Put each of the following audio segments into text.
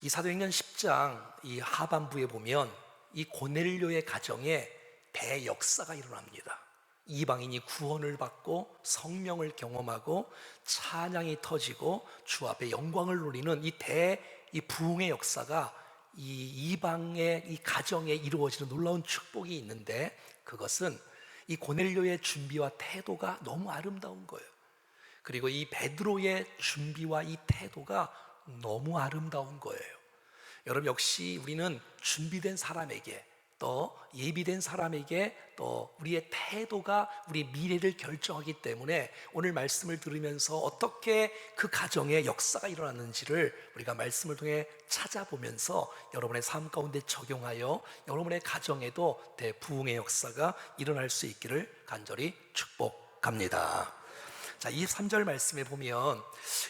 이 사도행전 10장 이 하반부에 보면 이 고넬료의 가정에 대역사가 일어납니다. 이방인이 구원을 받고 성령을 경험하고 찬양이 터지고 주 앞에 영광을 누리는 이 부흥의 역사가 이 이방의 이 가정에 이루어지는 놀라운 축복이 있는데, 그것은 이 고넬료의 준비와 태도가 너무 아름다운 거예요. 그리고 이 베드로의 준비와 이 태도가 너무 아름다운 거예요. 여러분, 역시 우리는 준비된 사람에게, 또 예비된 사람에게, 또 우리의 태도가 우리 미래를 결정하기 때문에 오늘 말씀을 들으면서 어떻게 그 가정에 역사가 일어났는지를 우리가 말씀을 통해 찾아보면서 여러분의 삶 가운데 적용하여 여러분의 가정에도 대부흥의 역사가 일어날 수 있기를 간절히 축복합니다. 자, 23절 말씀에 보면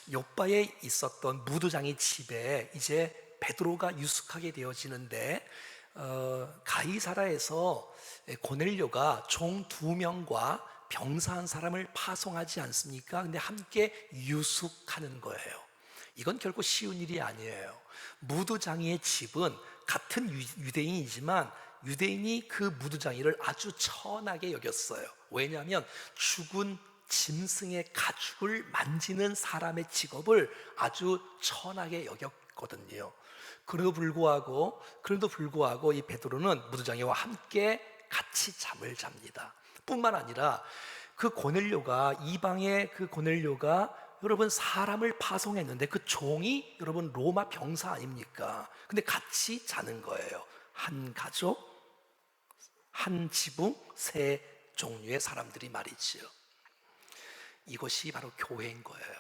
욥바에 있었던 무두장이 집에 이제 베드로가 유숙하게 되어지는데, 가이사라에서 고넬료가 종 2명과 병사 한 사람을 파송하지 않습니까? 근데 함께 유숙하는 거예요. 이건 결코 쉬운 일이 아니에요. 무두장이의 집은 같은 유대인이지만 유대인이 그 무두장이를 아주 천하게 여겼어요. 왜냐하면 죽은 짐승의 가죽을 만지는 사람의 직업을 아주 천하게 여겼거든요. 그래도 불구하고 이 베드로는 무두장이와 함께 같이 잠을 잡니다. 뿐만 아니라 그 고넬료가, 이방의 그 고넬료가 여러분 사람을 파송했는데 그 종이 여러분 로마 병사 아닙니까? 근데 같이 자는 거예요. 한 가족, 한 지붕, 세 종류의 사람들이 말이지요. 이것이 바로 교회인 거예요.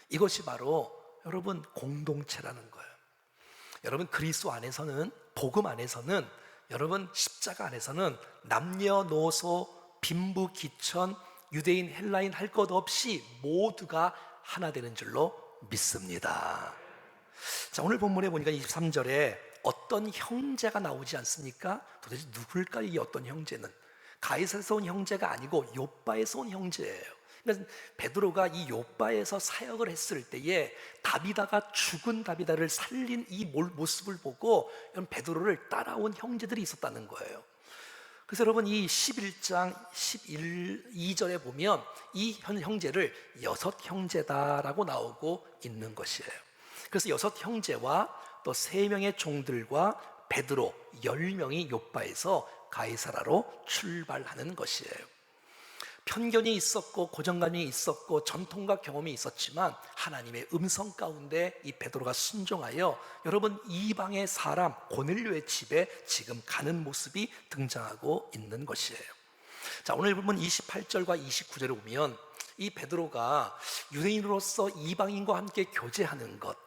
이것이 바로 여러분 공동체라는 거예요. 여러분, 그리스도 안에서는, 복음 안에서는, 여러분 십자가 안에서는 남녀노소 빈부귀천 유대인 헬라인 할 것 없이 모두가 하나 되는 줄로 믿습니다. 자, 오늘 본문에 보니까 23절에 어떤 형제가 나오지 않습니까? 도대체 누굴까, 이 어떤 형제는? 가이사에서 온 형제가 아니고 욥바에서 온 형제예요. 그러니까 베드로가 이 욥바에서 사역을 했을 때에 다비다가 죽은 다비다를 살린 이 모습을 보고 베드로를 따라온 형제들이 있었다는 거예요. 그래서 여러분, 이 11장 2절에 보면 이 형제를 6형제다라고 나오고 있는 것이에요. 그래서 6형제와 또 3명의 종들과 베드로 10명이 욥바에서 가이사라로 출발하는 것이에요. 편견이 있었고 고정관념이 있었고 전통과 경험이 있었지만 하나님의 음성 가운데 이 베드로가 순종하여 여러분 이방의 사람 고넬료의 집에 지금 가는 모습이 등장하고 있는 것이에요. 자, 오늘 보면 28절과 29절에 보면 이 베드로가 유대인으로서 이방인과 함께 교제하는 것,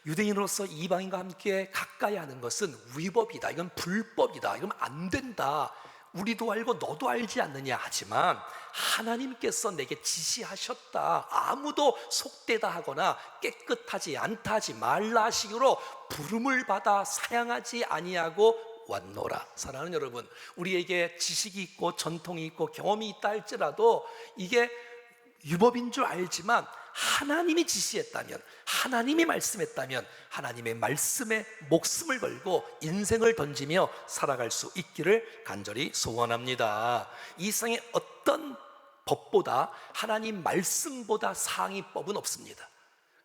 유대인으로서 이방인과 함께 가까이 하는 것은 위법이다, 이건 불법이다, 이건 안 된다, 우리도 알고 너도 알지 않느냐, 하지만 하나님께서 내게 지시하셨다, 아무도 속되다 하거나 깨끗하지 않다 하지 말라 식으로 부름을 받아 사양하지 아니하고 왔노라. 사랑하는 여러분, 우리에게 지식이 있고 전통이 있고 경험이 있다 할지라도 이게 유법인 줄 알지만 하나님이 지시했다면, 하나님이 말씀했다면 하나님의 말씀에 목숨을 걸고 인생을 던지며 살아갈 수 있기를 간절히 소원합니다. 이 세상에 어떤 법보다 하나님 말씀보다 상위법은 없습니다.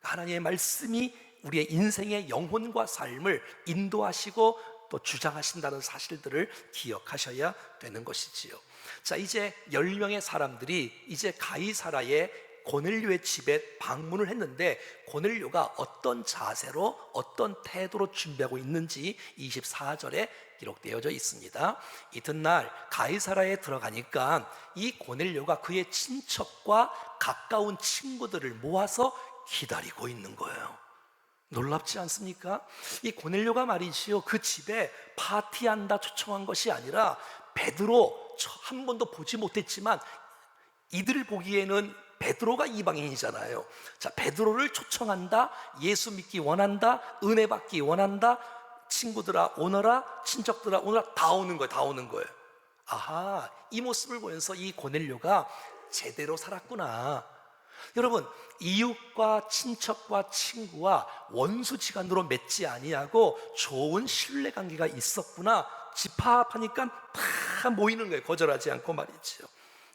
하나님의 말씀이 우리의 인생의 영혼과 삶을 인도하시고 또 주장하신다는 사실들을 기억하셔야 되는 것이지요. 자, 이제 10명의 사람들이 이제 가이사라의 고넬료의 집에 방문을 했는데, 고넬료가 어떤 자세로 어떤 태도로 준비하고 있는지 24절에 기록되어져 있습니다. 이튿날 가이사라에 들어가니까 이 고넬료가 그의 친척과 가까운 친구들을 모아서 기다리고 있는 거예요. 놀랍지 않습니까? 이 고넬료가 말이지요, 그 집에 파티한다 초청한 것이 아니라 베드로 한 번도 보지 못했지만 이들을 보기에는 베드로가 이방인이잖아요. 자, 베드로를 초청한다, 예수 믿기 원한다, 은혜 받기 원한다, 친구들아 오너라, 친척들아 오너라, 다 오는 거예요. 다 오는 거예요. 아하, 이 모습을 보면서 이 고넬료가 제대로 살았구나, 여러분, 이웃과 친척과 친구와 원수지간으로 맺지 아니하고 좋은 신뢰관계가 있었구나. 집합하니까 다 모이는 거예요. 거절하지 않고 말이죠.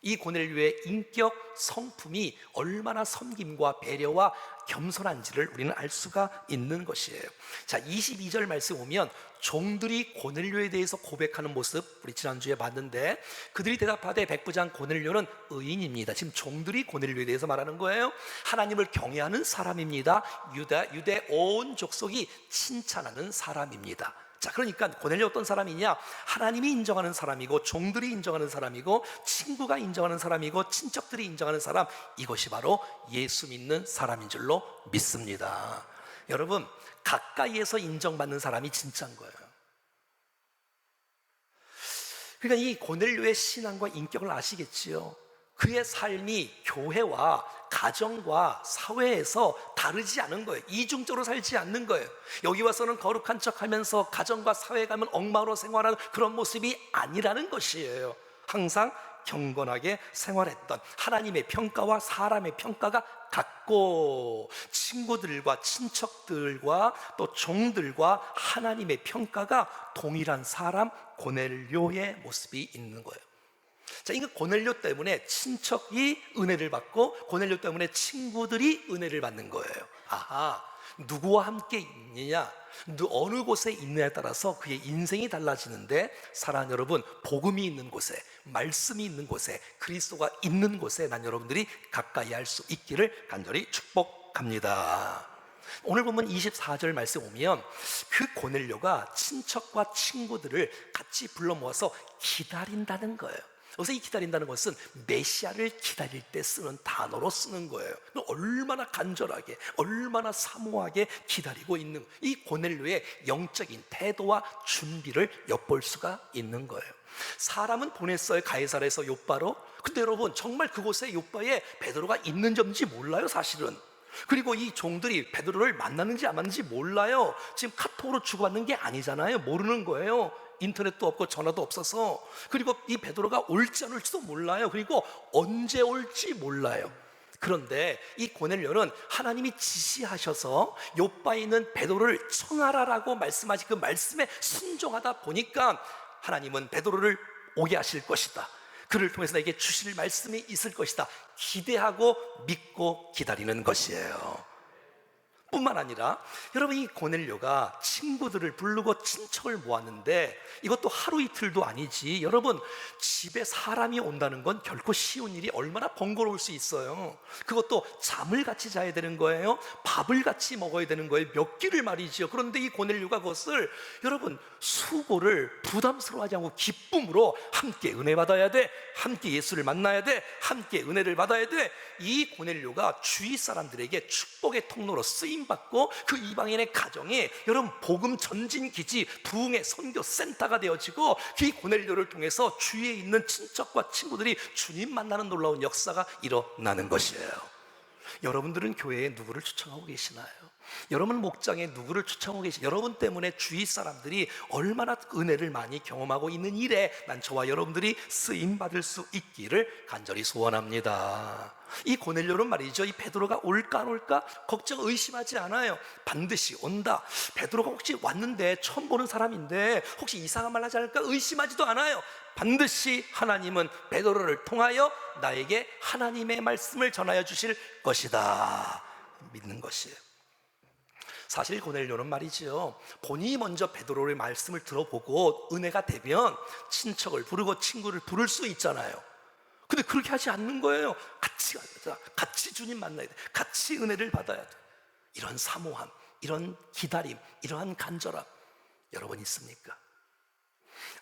이 고넬료의 인격 성품이 얼마나 섬김과 배려와 겸손한지를 우리는 알 수가 있는 것이에요. 자, 22절 말씀 오면 종들이 고넬료에 대해서 고백하는 모습 우리 지난주에 봤는데, 그들이 대답하되 백부장 고넬료는 의인입니다. 지금 종들이 고넬료에 대해서 말하는 거예요. 하나님을 경외하는 사람입니다. 유대 온 족속이 칭찬하는 사람입니다. 자, 그러니까 고넬료 어떤 사람이냐? 하나님이 인정하는 사람이고, 종들이 인정하는 사람이고, 친구가 인정하는 사람이고, 친척들이 인정하는 사람, 이것이 바로 예수 믿는 사람인 줄로 믿습니다. 여러분, 가까이에서 인정받는 사람이 진짜인 거예요. 그러니까 이 고넬료의 신앙과 인격을 아시겠지요? 그의 삶이 교회와 가정과 사회에서 다르지 않은 거예요. 이중적으로 살지 않는 거예요. 여기 와서는 거룩한 척 하면서 가정과 사회에 가면 엉망으로 생활하는 그런 모습이 아니라는 것이에요. 항상 경건하게 생활했던, 하나님의 평가와 사람의 평가가 같고, 친구들과 친척들과 또 종들과 하나님의 평가가 동일한 사람 고넬료의 모습이 있는 거예요. 자, 이거 고넬료 때문에 친척이 은혜를 받고, 고넬료 때문에 친구들이 은혜를 받는 거예요. 아하, 누구와 함께 있느냐, 어느 곳에 있느냐에 따라서 그의 인생이 달라지는데, 사랑하는 여러분, 복음이 있는 곳에, 말씀이 있는 곳에, 그리스도가 있는 곳에 난 여러분들이 가까이 할 수 있기를 간절히 축복합니다. 오늘 보면 24절 말씀 오면 그 고넬료가 친척과 친구들을 같이 불러 모아서 기다린다는 거예요. 여기서 이 기다린다는 것은 메시아를 기다릴 때 쓰는 단어로 쓰는 거예요. 얼마나 간절하게, 얼마나 사모하게 기다리고 있는, 이 고넬료의 영적인 태도와 준비를 엿볼 수가 있는 거예요. 사람은 보냈어요, 가이사랴에서 욥바로. 근데 여러분, 정말 그곳에 욥바에 베드로가 있는지 몰라요, 사실은. 그리고 이 종들이 베드로를 만났는지 안 만났는지 몰라요. 지금 카톡으로 주고받는 게 아니잖아요. 모르는 거예요. 인터넷도 없고 전화도 없어서. 그리고 이 베드로가 올지 안 올지도 몰라요. 그리고 언제 올지 몰라요. 그런데 이 고넬료는 하나님이 지시하셔서 욥바에 있는 베드로를 청하라라고 말씀하신 그 말씀에 순종하다 보니까 하나님은 베드로를 오게 하실 것이다, 그를 통해서 나에게 주실 말씀이 있을 것이다, 기대하고 믿고 기다리는 것이에요. 뿐만 아니라 여러분, 이 고넬료가 친구들을 부르고 친척을 모았는데 이것도 하루 이틀도 아니지. 여러분, 집에 사람이 온다는 건 결코 쉬운 일이 얼마나 번거로울 수 있어요. 그것도 잠을 같이 자야 되는 거예요. 밥을 같이 먹어야 되는 거예요. 몇 끼를 말이죠. 그런데 이 고넬료가 그것을, 여러분, 수고를 부담스러워하지 않고 기쁨으로 함께 은혜 받아야 돼, 함께 예수를 만나야 돼, 함께 은혜를 받아야 돼. 이 고넬료가 주위 사람들에게 축복의 통로로 쓰임받고 그 이방인의 가정에, 여러분, 복음 전진 기지, 부흥의 선교 센터가 되어지고, 그 고넬료를 통해서 주위에 있는 친척과 친구들이 주님 만나는 놀라운 역사가 일어나는 것이에요. 여러분들은 교회에 누구를 초청하고 계시나요? 여러분 목장에 누구를 초청하고 계시나요? 여러분 때문에 주위 사람들이 얼마나 은혜를 많이 경험하고 있는 일에 난 저와 여러분들이 쓰임받을 수 있기를 간절히 소원합니다. 이 고넬료는 말이죠, 이 베드로가 올까 안 올까 걱정, 의심하지 않아요. 반드시 온다. 베드로가 혹시 왔는데 처음 보는 사람인데 혹시 이상한 말 하지 않을까 의심하지도 않아요. 반드시 하나님은 베드로를 통하여 나에게 하나님의 말씀을 전하여 주실 것이다, 믿는 것이에요. 사실 고넬료는 말이죠, 본인이 먼저 베드로의 말씀을 들어보고 은혜가 되면 친척을 부르고 친구를 부를 수 있잖아요. 근데 그렇게 하지 않는 거예요. 같이 가자, 같이 주님 만나야 돼, 같이 은혜를 받아야 돼. 이런 사모함, 이런 기다림, 이러한 간절함 여러분 있습니까?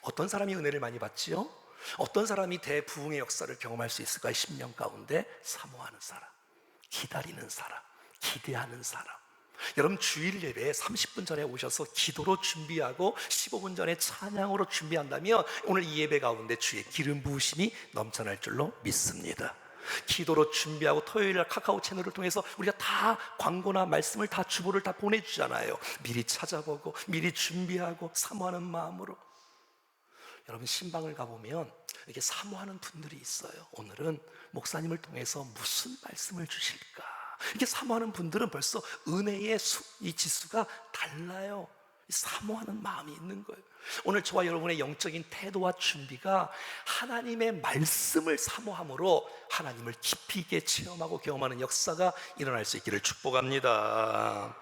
어떤 사람이 은혜를 많이 받지요? 어떤 사람이 대부흥의 역사를 경험할 수 있을까요? 10년 가운데 사모하는 사람, 기다리는 사람, 기대하는 사람. 여러분, 주일 예배에 30분 전에 오셔서 기도로 준비하고 15분 전에 찬양으로 준비한다면 오늘 이 예배 가운데 주의 기름 부으심이 넘쳐날 줄로 믿습니다. 기도로 준비하고 토요일날 카카오 채널을 통해서 우리가 다 광고나 말씀을 다 주보를 다 보내주잖아요. 미리 찾아보고 미리 준비하고 사모하는 마음으로. 여러분 신방을 가보면 이렇게 사모하는 분들이 있어요. 오늘은 목사님을 통해서 무슨 말씀을 주실까? 이렇게 사모하는 분들은 벌써 은혜의 이 지수가 달라요. 사모하는 마음이 있는 거예요. 오늘 저와 여러분의 영적인 태도와 준비가 하나님의 말씀을 사모함으로 하나님을 깊이 있게 체험하고 경험하는 역사가 일어날 수 있기를 축복합니다.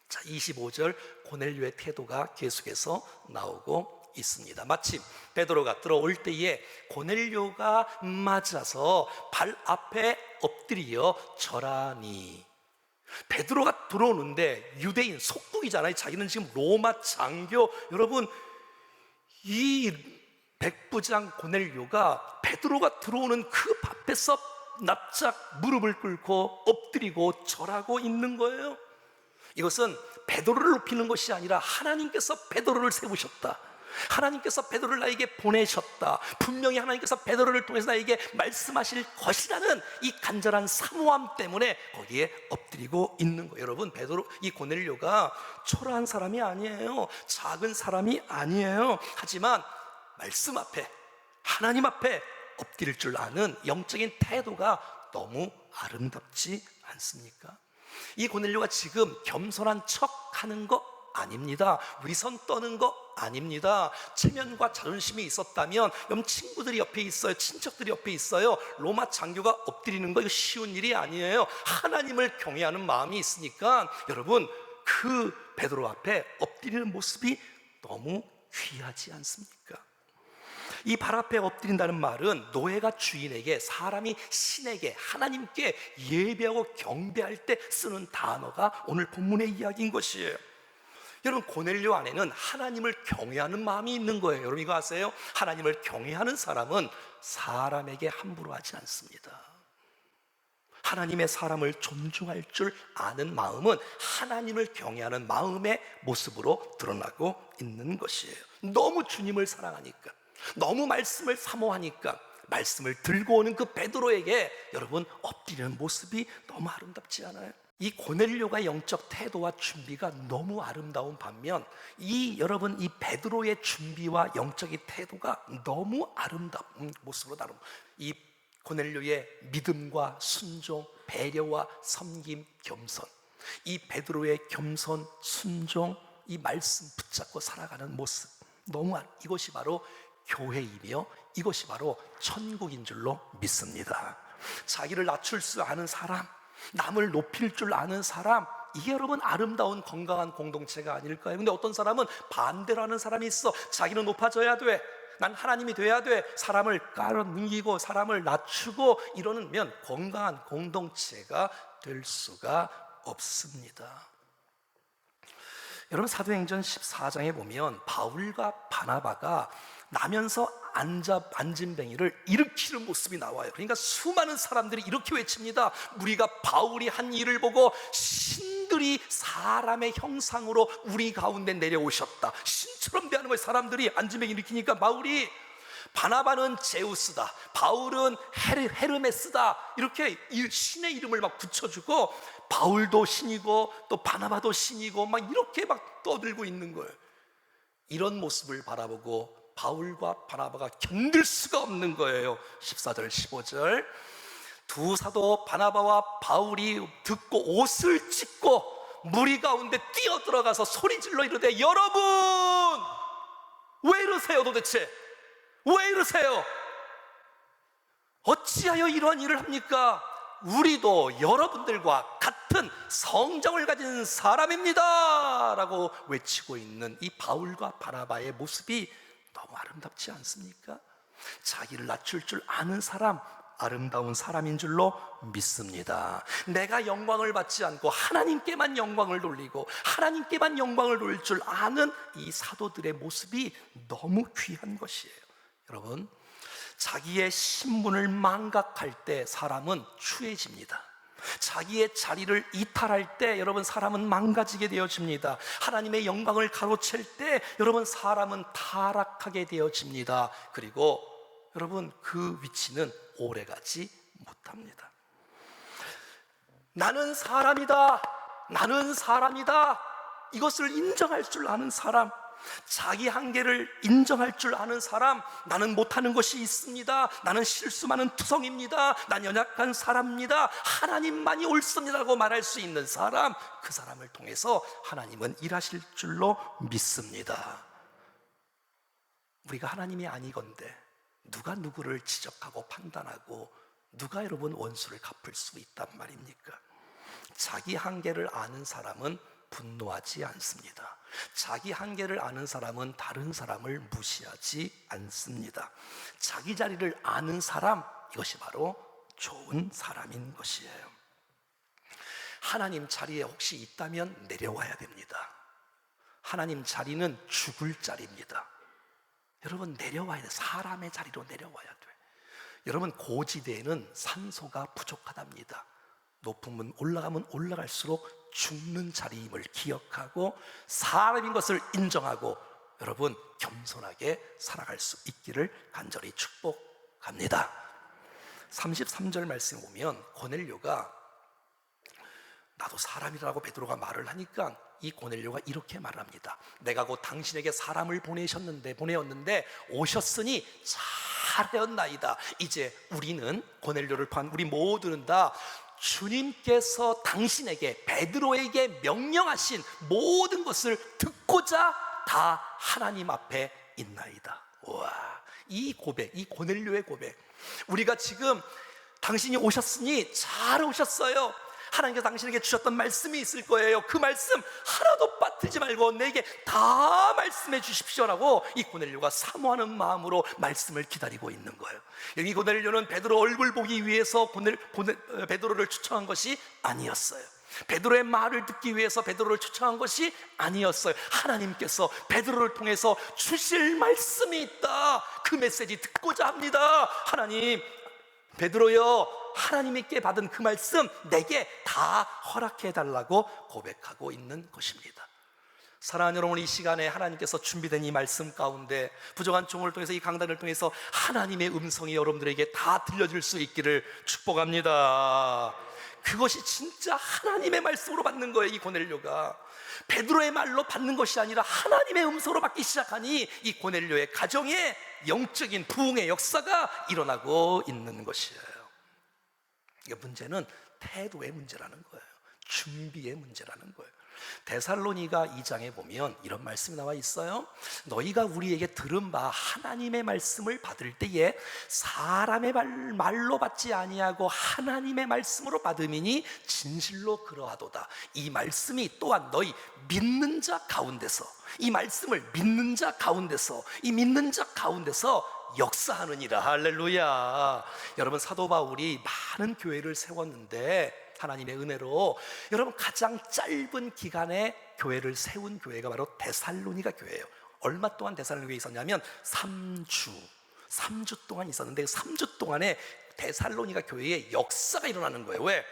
자, 25절 고넬료의 태도가 계속해서 나오고 있습니다. 마침 베드로가 들어올 때에 고넬료가 맞아서 발 앞에 엎드려 절하니. 베드로가 들어오는데 유대인 속국이잖아요. 자기는 지금 로마 장교. 여러분, 이 백부장 고넬료가 베드로가 들어오는 그 앞에서 납작 무릎을 꿇고 엎드리고 절하고 있는 거예요. 이것은 베드로를 높이는 것이 아니라 하나님께서 베드로를 세우셨다, 하나님께서 베드로를 나에게 보내셨다, 분명히 하나님께서 베드로를 통해서 나에게 말씀하실 것이라는 이 간절한 사모함 때문에 거기에 엎드리고 있는 거예요. 여러분, 베드로, 이 고넬료가 초라한 사람이 아니에요. 작은 사람이 아니에요. 하지만 말씀 앞에, 하나님 앞에 엎드릴 줄 아는 영적인 태도가 너무 아름답지 않습니까? 이 고넬료가 지금 겸손한 척 하는 거 아닙니다. 위선 떠는 거 아닙니다. 체면과 자존심이 있었다면 여러분, 친구들이 옆에 있어요, 친척들이 옆에 있어요. 로마 장교가 엎드리는 거 이거 쉬운 일이 아니에요. 하나님을 경외하는 마음이 있으니까 여러분, 그 베드로 앞에 엎드리는 모습이 너무 귀하지 않습니까? 이 발 앞에 엎드린다는 말은 노예가 주인에게, 사람이 신에게, 하나님께 예배하고 경배할 때 쓰는 단어가 오늘 본문의 이야기인 것이에요. 여러분, 고넬료 안에는 하나님을 경외하는 마음이 있는 거예요. 여러분, 이거 아세요? 하나님을 경외하는 사람은 사람에게 함부로 하지 않습니다. 하나님의 사람을 존중할 줄 아는 마음은 하나님을 경외하는 마음의 모습으로 드러나고 있는 것이에요. 너무 주님을 사랑하니까, 너무 말씀을 사모하니까 말씀을 들고 오는 그 베드로에게 여러분, 엎드리는 모습이 너무 아름답지 않아요? 이 고넬료가 영적 태도와 준비가 너무 아름다운 반면 여러분, 이 베드로의 준비와 영적인 태도가 너무 아름다운 모습으로 다룬, 이 고넬료의 믿음과 순종, 배려와 섬김, 겸손, 이 베드로의 겸손, 순종, 이 말씀 붙잡고 살아가는 모습, 너무 이것이 바로 교회이며 이것이 바로 천국인 줄로 믿습니다. 자기를 낮출 수 아는 사람, 남을 높일 줄 아는 사람, 이게 여러분 아름다운 건강한 공동체가 아닐까요? 근데 어떤 사람은 반대로 하는 사람이 있어. 자기는 높아져야 돼, 난 하나님이 돼야 돼, 사람을 깔아뭉개고 사람을 낮추고 이러면 건강한 공동체가 될 수가 없습니다. 여러분, 사도행전 14장에 보면 바울과 바나바가 나면서 앉은뱅이를 일으키는 모습이 나와요. 그러니까 수많은 사람들이 이렇게 외칩니다. 우리가 바울이 한 일을 보고 신들이 사람의 형상으로 우리 가운데 내려오셨다. 신처럼 대하는 거예요. 사람들이 앉은뱅이 일으키니까 바울이, 바나바는 제우스다, 바울은 헤르메스다, 이렇게 신의 이름을 막 붙여주고, 바울도 신이고 또 바나바도 신이고 막 이렇게 막 떠들고 있는 거예요. 이런 모습을 바라보고 바울과 바나바가 견딜 수가 없는 거예요. 14절 15절 두 사도 바나바와 바울이 듣고 옷을 찢고 무리 가운데 뛰어들어가서 소리질러 이르되, 여러분 왜 이러세요? 도대체 왜 이러세요? 어찌하여 이러한 일을 합니까? 우리도 여러분들과 같은 성정을 가진 사람입니다 라고 외치고 있는 이 바울과 바나바의 모습이 너무 아름답지 않습니까? 자기를 낮출 줄 아는 사람, 아름다운 사람인 줄로 믿습니다. 내가 영광을 받지 않고 하나님께만 영광을 돌리고 하나님께만 영광을 돌릴 줄 아는 이 사도들의 모습이 너무 귀한 것이에요. 여러분, 자기의 신분을 망각할 때 사람은 추해집니다. 자기의 자리를 이탈할 때 여러분, 사람은 망가지게 되어집니다. 하나님의 영광을 가로챌 때 여러분, 사람은 타락하게 되어집니다. 그리고 여러분, 그 위치는 오래가지 못합니다. 나는 사람이다, 나는 사람이다, 이것을 인정할 줄 아는 사람, 자기 한계를 인정할 줄 아는 사람, 나는 못하는 것이 있습니다, 나는 실수 많은 투성입니다, 난 연약한 사람입니다, 하나님만이 옳습니다라고 말할 수 있는 사람, 그 사람을 통해서 하나님은 일하실 줄로 믿습니다. 우리가 하나님이 아니건대 누가 누구를 지적하고 판단하고 누가 여러분 원수를 갚을 수 있단 말입니까? 자기 한계를 아는 사람은 분노하지 않습니다. 자기 한계를 아는 사람은 다른 사람을 무시하지 않습니다. 자기 자리를 아는 사람, 이것이 바로 좋은 사람인 것이에요. 하나님 자리에 혹시 있다면 내려와야 됩니다. 하나님 자리는 죽을 자리입니다. 여러분 내려와야 돼. 사람의 자리로 내려와야 돼. 여러분 고지대에는 산소가 부족하답니다. 높은 문 올라가면 올라갈수록 죽는 자리임을 기억하고 사람인 것을 인정하고 여러분 겸손하게 살아갈 수 있기를 간절히 축복합니다. 33절 말씀 보면 고넬료가 나도 사람이라고 베드로가 말을 하니까 이 고넬료가 이렇게 말합니다. 내가 곧 당신에게 사람을 보내었는데 오셨으니 잘하였나이다. 이제 우리는 고넬료를 포함한 우리 모두는 다 주님께서 당신에게 베드로에게 명령하신 모든 것을 듣고자 다 하나님 앞에 있나이다. 와, 이 고백, 이 고넬료의 고백, 우리가 지금 당신이 오셨으니 잘 오셨어요. 하나님께서 당신에게 주셨던 말씀이 있을 거예요. 그 말씀 하나도 빠뜨리지 말고 내게 다 말씀해 주십시오라고 이 고넬료가 사모하는 마음으로 말씀을 기다리고 있는 거예요. 여기 고넬료는 베드로 얼굴 보기 위해서 베드로를 초청한 것이 아니었어요. 베드로의 말을 듣기 위해서 베드로를 초청한 것이 아니었어요. 하나님께서 베드로를 통해서 주실 말씀이 있다, 그 메시지 듣고자 합니다. 하나님, 베드로여, 하나님께 받은 그 말씀 내게 다 허락해 달라고 고백하고 있는 것입니다. 사랑하는 여러분, 이 시간에 하나님께서 준비된 이 말씀 가운데 부정한 종을 통해서 이 강단을 통해서 하나님의 음성이 여러분들에게 다 들려질 수 있기를 축복합니다. 그것이 진짜 하나님의 말씀으로 받는 거예요. 이 고넬료가 베드로의 말로 받는 것이 아니라 하나님의 음성으로 받기 시작하니 이 고넬료의 가정에 영적인 부흥의 역사가 일어나고 있는 것이에요. 문제는 태도의 문제라는 거예요. 준비의 문제라는 거예요. 데살로니가 2장에 보면 이런 말씀이 나와 있어요. 너희가 우리에게 들은 바 하나님의 말씀을 받을 때에 사람의 말로 받지 아니하고 하나님의 말씀으로 받음이니 진실로 그러하도다. 이 말씀이 또한 너희 믿는 자 가운데서, 이 말씀을 믿는 자 가운데서, 이 믿는 자 가운데서 역사하느니라. 할렐루야. 여러분, 사도 바울이 많은 교회를 세웠는데 하나님의 은혜로 여러분 가장 짧은 기간에 교회를 세운 교회가 바로 데살로니가 교회예요. 얼마 동안 데살로니가에 있었냐면 3주 동안 있었는데 3주 동안에 데살로니가 교회에 역사가 일어나는 거예요. 왜?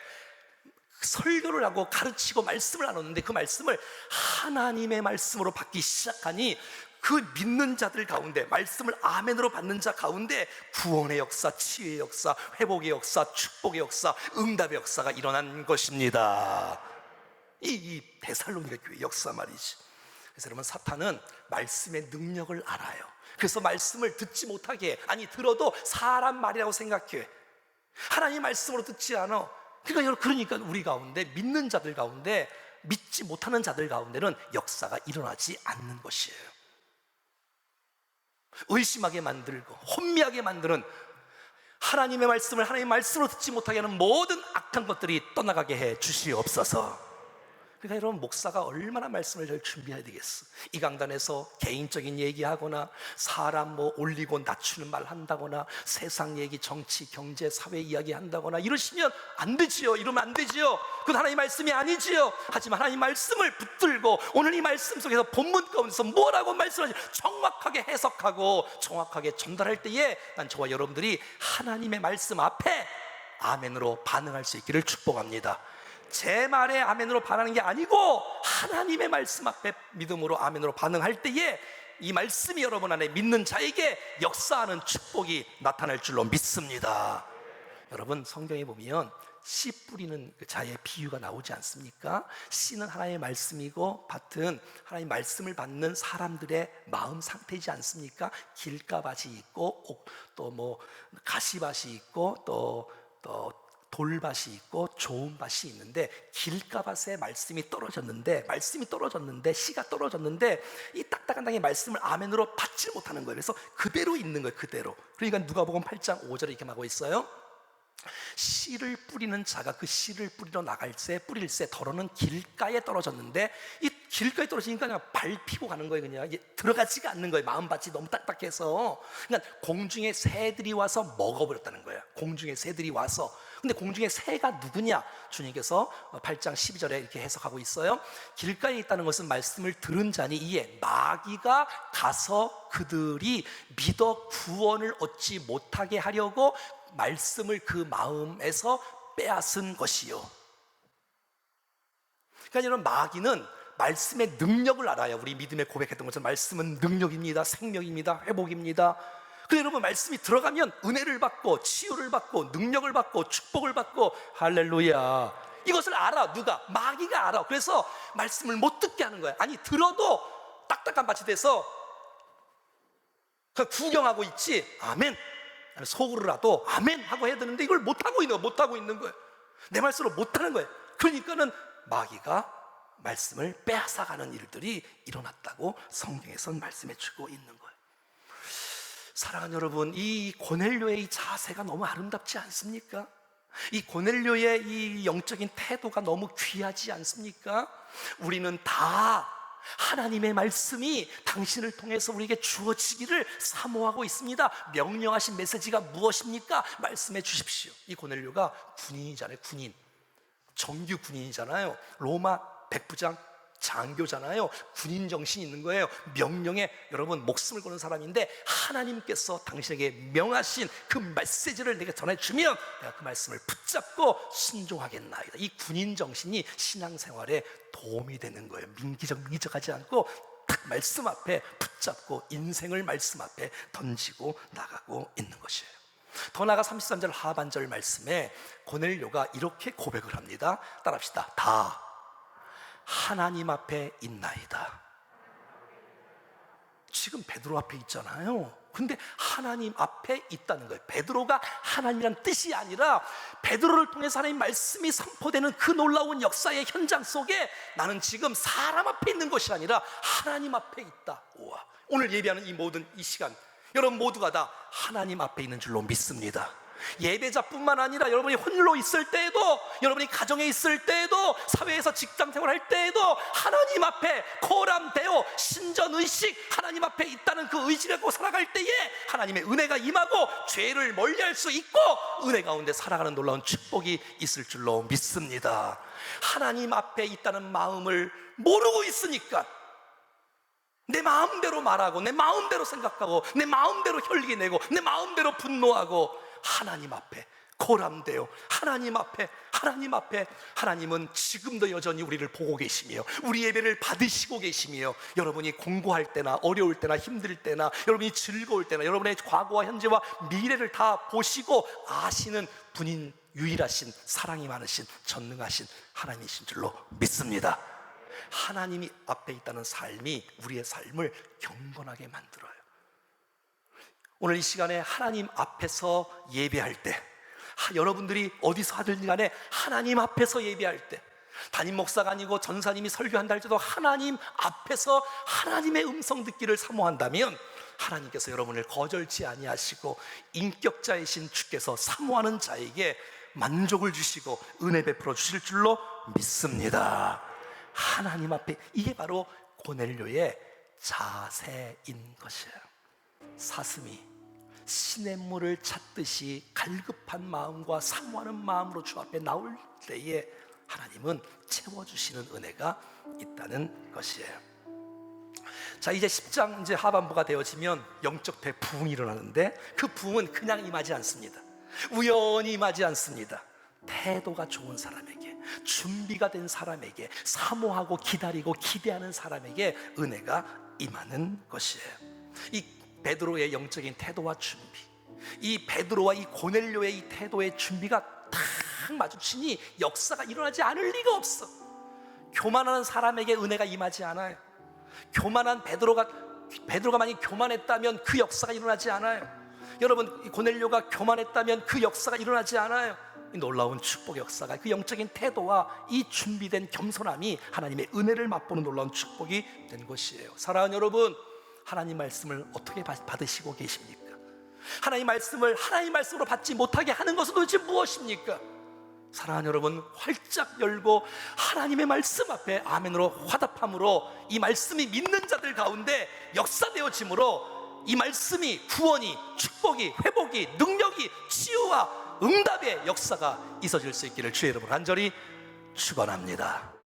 설교를 하고 가르치고 말씀을 나눴는데 그 말씀을 하나님의 말씀으로 받기 시작하니 그 믿는 자들 가운데, 말씀을 아멘으로 받는 자 가운데 구원의 역사, 치유의 역사, 회복의 역사, 축복의 역사, 응답의 역사가 일어난 것입니다. 이 데살로니가 교회 역사 말이지. 그래서 여러분, 사탄은 말씀의 능력을 알아요. 그래서 말씀을 듣지 못하게, 아니 들어도 사람 말이라고 생각해. 하나님 말씀으로 듣지 않아. 그러니까 우리 가운데, 믿는 자들 가운데, 믿지 못하는 자들 가운데는 역사가 일어나지 않는 것이에요. 의심하게 만들고 혼미하게 만드는, 하나님의 말씀을 하나님의 말씀으로 듣지 못하게 하는 모든 악한 것들이 떠나가게 해 주시옵소서. 그러니까 여러분, 목사가 얼마나 말씀을 잘 준비해야 되겠어. 이 강단에서 개인적인 얘기하거나 사람 올리고 낮추는 말 한다거나 세상 얘기, 정치, 경제, 사회 이야기 한다거나 이러시면 안 되지요. 이러면 안 되지요. 그건 하나님의 말씀이 아니지요. 하지만 하나님의 말씀을 붙들고 오늘 이 말씀 속에서 본문 가운데서 뭐라고 말씀하시는지 정확하게 해석하고 정확하게 전달할 때에 난 저와 여러분들이 하나님의 말씀 앞에 아멘으로 반응할 수 있기를 축복합니다. 제 말에 아멘으로 반하는 게 아니고 하나님의 말씀 앞에 믿음으로 아멘으로 반응할 때에 이 말씀이 여러분 안에 믿는 자에게 역사하는 축복이 나타날 줄로 믿습니다. 여러분, 성경에 보면 씨 뿌리는 그 자의 비유가 나오지 않습니까? 씨는 하나님의 말씀이고 밭은 하나님의 말씀을 받는 사람들의 마음 상태이지 않습니까? 길가밭이 있고 또 뭐 가시밭이 있고 또 돌밭이 있고 좋은 밭이 있는데, 길가밭에 말씀이 떨어졌는데 씨가 떨어졌는데 이 딱딱한 땅의 말씀을 아멘으로 받지 못하는 거예요. 그래서 그대로 있는 거예요. 그대로. 그러니까 누가복음 8장 5절에 이렇게 말하고 있어요. 씨를 뿌리는 자가 그 씨를 뿌리러 뿌릴새 더러는 길가에 떨어졌는데, 이 길가에 떨어지니까 그냥 밟히고 가는 거예요. 그냥 들어가지가 않는 거예요. 마음밭이 너무 딱딱해서. 그러니까 공중에 새들이 와서 먹어버렸다는 거예요. 공중에 새들이 와서. 근데 공중에 새가 누구냐? 주님께서 8장 12절에 이렇게 해석하고 있어요. 길가에 있다는 것은 말씀을 들은 자니 이에 마귀가 가서 그들이 믿어 구원을 얻지 못하게 하려고 말씀을 그 마음에서 빼앗은 것이요. 그러니까 여러분, 마귀는 말씀의 능력을 알아요. 우리 믿음의 고백했던 것처럼 말씀은 능력입니다. 생명입니다. 회복입니다. 그래서 여러분, 말씀이 들어가면 은혜를 받고 치유를 받고 능력을 받고 축복을 받고, 할렐루야. 이것을 알아. 누가? 마귀가 알아. 그래서 말씀을 못 듣게 하는 거야. 아니, 들어도 딱딱한 밭이 돼서 구경하고 있지. 아멘. 속으로라도 아멘 하고 해야 되는데 이걸 못하고 있는 거예요. 내 말씀으로 못하는 거예요. 그러니까는 마귀가 말씀을 빼앗아가는 일들이 일어났다고 성경에선 말씀해 주고 있는 거예요. 사랑하는 여러분, 이 고넬료의 이 자세가 너무 아름답지 않습니까? 이 고넬료의 이 영적인 태도가 너무 귀하지 않습니까? 우리는 다 하나님의 말씀이 당신을 통해서 우리에게 주어지기를 사모하고 있습니다. 명령하신 메시지가 무엇입니까? 말씀해 주십시오. 이 고넬료가 군인이잖아요. 정규 군인이잖아요. 로마 백부장 장교잖아요. 군인 정신이 있는 거예요. 명령에 여러분 목숨을 거는 사람인데, 하나님께서 당신에게 명하신 그 메시지를 내게 전해주면 내가 그 말씀을 붙잡고 순종하겠나이다. 이 군인 정신이 신앙생활에 도움이 되는 거예요. 민기적하지 않고 딱 말씀 앞에 붙잡고 인생을 말씀 앞에 던지고 나가고 있는 것이에요. 더 나아가 33절 하반절 말씀에 고넬료가 이렇게 고백을 합니다. 따라합시다. 다 하나님 앞에 있나이다. 지금 베드로 앞에 있잖아요. 근데 하나님 앞에 있다는 거예요. 베드로가 하나님이란 뜻이 아니라 베드로를 통해서 하나님 말씀이 선포되는 그 놀라운 역사의 현장 속에 나는 지금 사람 앞에 있는 것이 아니라 하나님 앞에 있다. 우와. 오늘 예배하는 이 시간, 여러분 모두가 다 하나님 앞에 있는 줄로 믿습니다. 예배자뿐만 아니라 여러분이 홀로 있을 때에도, 여러분이 가정에 있을 때에도, 사회에서 직장 생활할 때에도 하나님 앞에 코람되어 신전의식, 하나님 앞에 있다는 그 의식을 갖고 살아갈 때에 하나님의 은혜가 임하고 죄를 멀리할 수 있고 은혜 가운데 살아가는 놀라운 축복이 있을 줄로 믿습니다. 하나님 앞에 있다는 마음을 모르고 있으니까 내 마음대로 말하고, 내 마음대로 생각하고, 내 마음대로 혈기내고, 내 마음대로 분노하고, 하나님 앞에 고람되어 하나님 앞에 하나님은 지금도 여전히 우리를 보고 계시며 우리 예배를 받으시고 계시며, 여러분이 공부할 때나 어려울 때나 힘들 때나 여러분이 즐거울 때나 여러분의 과거와 현재와 미래를 다 보시고 아시는 분인 유일하신 사랑이 많으신 전능하신 하나님이신 줄로 믿습니다. 하나님이 앞에 있다는 삶이 우리의 삶을 경건하게 만들어요. 오늘 이 시간에 하나님 앞에서 예배할 때, 여러분들이 어디서 하든지 간에 하나님 앞에서 예배할 때, 담임 목사가 아니고 전사님이 설교한다 할지라도 하나님 앞에서 하나님의 음성 듣기를 사모한다면 하나님께서 여러분을 거절치 아니하시고 인격자이신 주께서 사모하는 자에게 만족을 주시고 은혜 베풀어 주실 줄로 믿습니다. 하나님 앞에, 이게 바로 고넬료의 자세인 것이에요. 사슴이 시냇물을 찾듯이 갈급한 마음과 사모하는 마음으로 주 앞에 나올 때에 하나님은 채워주시는 은혜가 있다는 것이에요. 자, 이제 10장 이제 하반부가 되어지면 영적 부흥이 일어나는데, 그 부흥은 그냥 임하지 않습니다. 우연히 임하지 않습니다. 태도가 좋은 사람에게, 준비가 된 사람에게, 사모하고 기다리고 기대하는 사람에게 은혜가 임하는 것이에요. 이 베드로의 영적인 태도와 준비, 이 베드로와 이 고넬료의 이 태도의 준비가 다 딱 마주치니 역사가 일어나지 않을 리가 없어. 교만한 사람에게 은혜가 임하지 않아요. 교만한 베드로가 만약 교만했다면 그 역사가 일어나지 않아요. 여러분, 고넬료가 교만했다면 그 역사가 일어나지 않아요. 이 놀라운 축복 역사가, 그 영적인 태도와 이 준비된 겸손함이 하나님의 은혜를 맛보는 놀라운 축복이 된 것이에요. 사랑하는 여러분, 하나님 말씀을 어떻게 받으시고 계십니까? 하나님 말씀을 하나님 말씀으로 받지 못하게 하는 것은 도대체 무엇입니까? 사랑하는 여러분, 활짝 열고 하나님의 말씀 앞에 아멘으로 화답함으로 이 말씀이 믿는 자들 가운데 역사되어짐으로 이 말씀이 구원이, 축복이, 회복이, 능력이, 치유와 응답의 역사가 있어질 수 있기를 주의 이름으로 간절히 축원합니다.